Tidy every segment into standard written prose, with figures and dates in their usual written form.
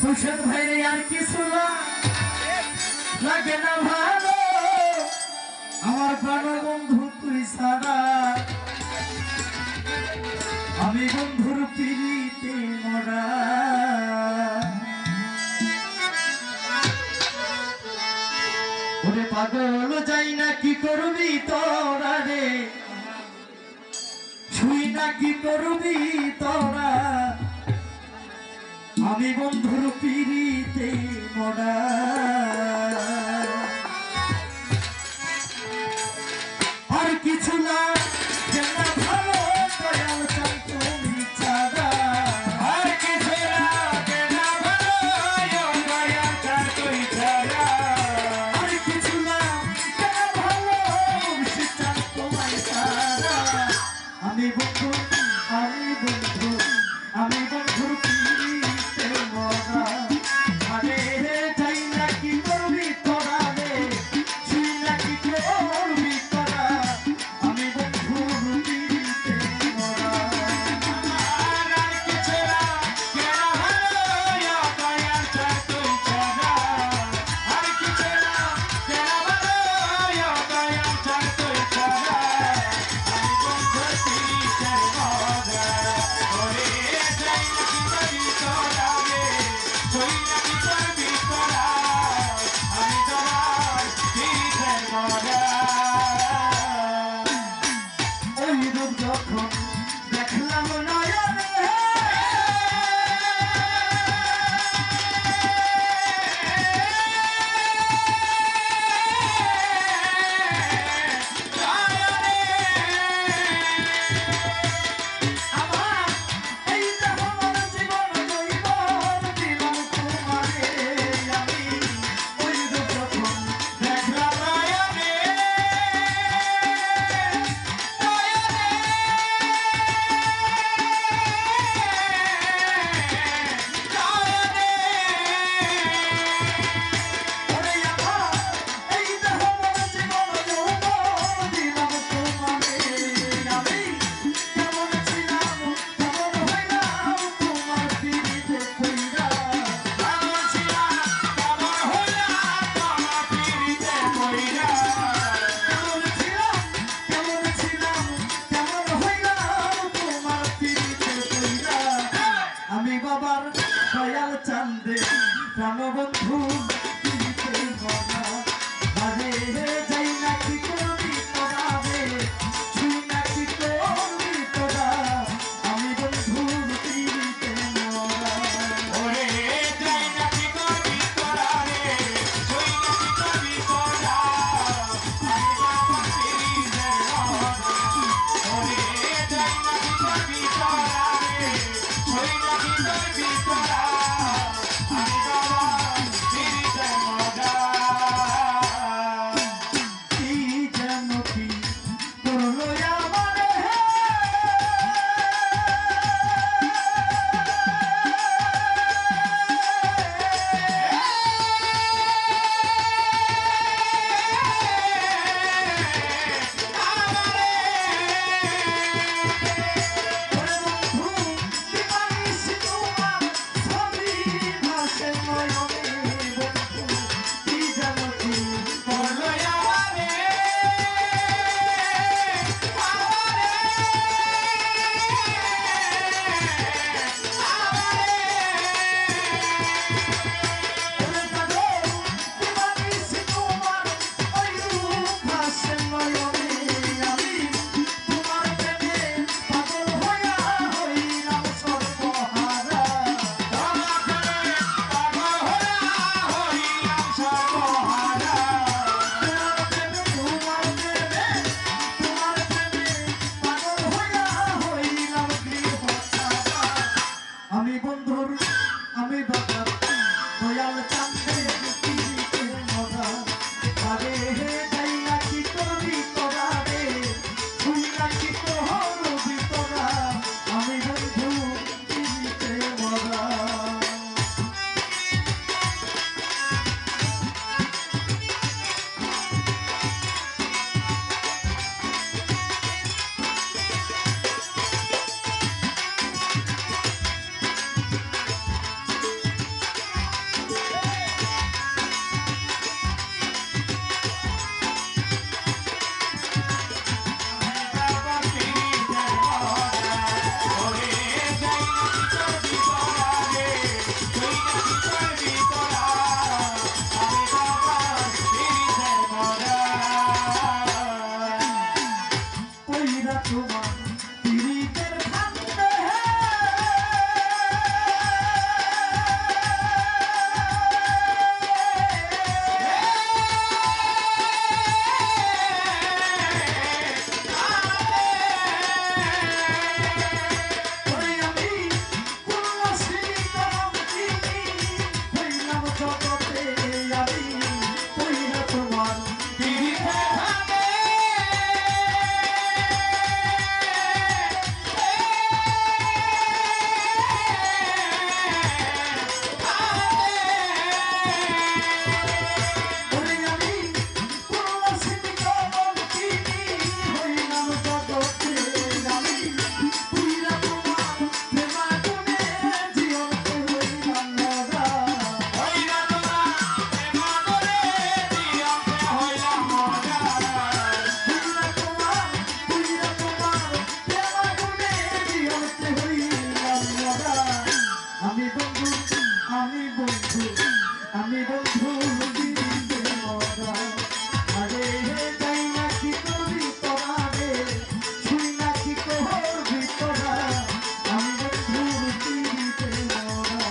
হোসেন ভাইরে আর কিছু লাগে না ভালো, আমার প্রাণ বন্ধু তুই ছাড়া আমি বন্ধুর পিড়িতে মরা। ওরে পাগল যাই না কি করবি তোরা রে, ছুই না কি করবি তোরা আমি বন্ধুর পিড়িতে মরা। আর কিছু না ভালো দয়াল চাই তুমি ছাড়া, আর কিছু না ভালো দয়াল চাই তুই ছাড়া, আর কিছু না ভালো সে চাই তোমায় ছাড়া আমি বন্ধু আমি বন্ধু আমি বন্ধুর পিড়িতে মরা। আরে যাই না কি করবি তোরা রে, ছুই না কি করবি তোরা আমি বন্ধুর পিড়িতে মরা। আর কিছু না ভালো দয়াল চাই তুই ছাড়া, আর কিছু না ভালো দয়াল চাই তুই ছাড়া আমি বন্ধুর পিড়িতে মরা। ওরে যাই না কি করবি তোরা রে, ছুই না কি করবি তোরা আমি তোর পিড়িতে মরা। ওই রূপ যখন দেখলাম নয়নে, আমার এই দেহ মন জীবন জৈবন দিলাম তোমারে আমি। ওই রূপ যখন দেখলাম নয়নে, ওরে আমার এই দেহ মন জীবন যৌবন দিলাম তোমারে আমি। কেমন ছিলাম কেমন হইলাম তোমার পিড়িতে পইড়া, কেমন ছিলাম কেমন হইলাম তোমার পিড়িতে পইড়া, কেমন ছিলাম কেমন হইলাম তোমার পিড়িতে পইড়া আমি বাবার দয়াল চান্দে প্রাণবন্ধু পিড়িতে মরা। আরে যাই না কি করবি তোরা রে, ছুই না কি করবি তোরা আমি বন্ধুর পিড়িতে মরা। ওরে যাই না কি করবি তোরা রে, ছুই না কি করবি তোরা আমি বন্ধুর পিড়িতে মরা। ওরে যাই না কি করবি তোরা রে, ছুই না কি করবি তোরা আমি বাবার পিড়িতে মরা। আমি বন্ধু আমি বন্ধু দিতে মরা আরে যাই না কি করবি তোরা রে শুই না কি করবি তোরা আমি বন্ধু দিতে মরা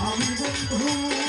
আমি বন্ধু